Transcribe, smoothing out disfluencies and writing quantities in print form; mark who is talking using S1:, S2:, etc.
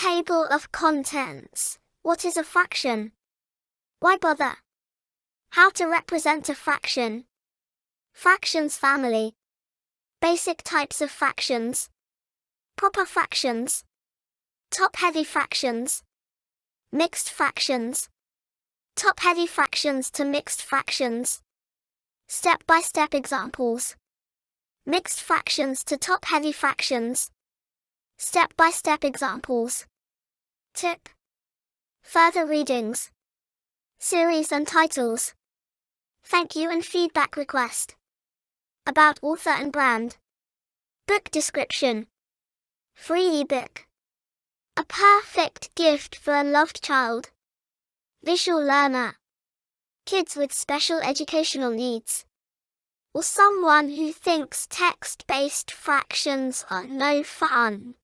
S1: Table of contents. What is a fraction? Why bother? How to represent a fraction. Fractions family. Basic types of fractions. Proper fractions. Top-heavy fractions. Mixed fractions. Top-heavy fractions to mixed fractions. Step-by-step examples. Mixed fractions to top-heavy fractions. Step-by-step examples. Tip. Further readings. Series and titles. Thank you and feedback request. About author and brand. Book description. Free ebook. A perfect gift for a loved child. Visual learner. Kids with special educational needs. Or someone who thinks text-based fractions are no fun.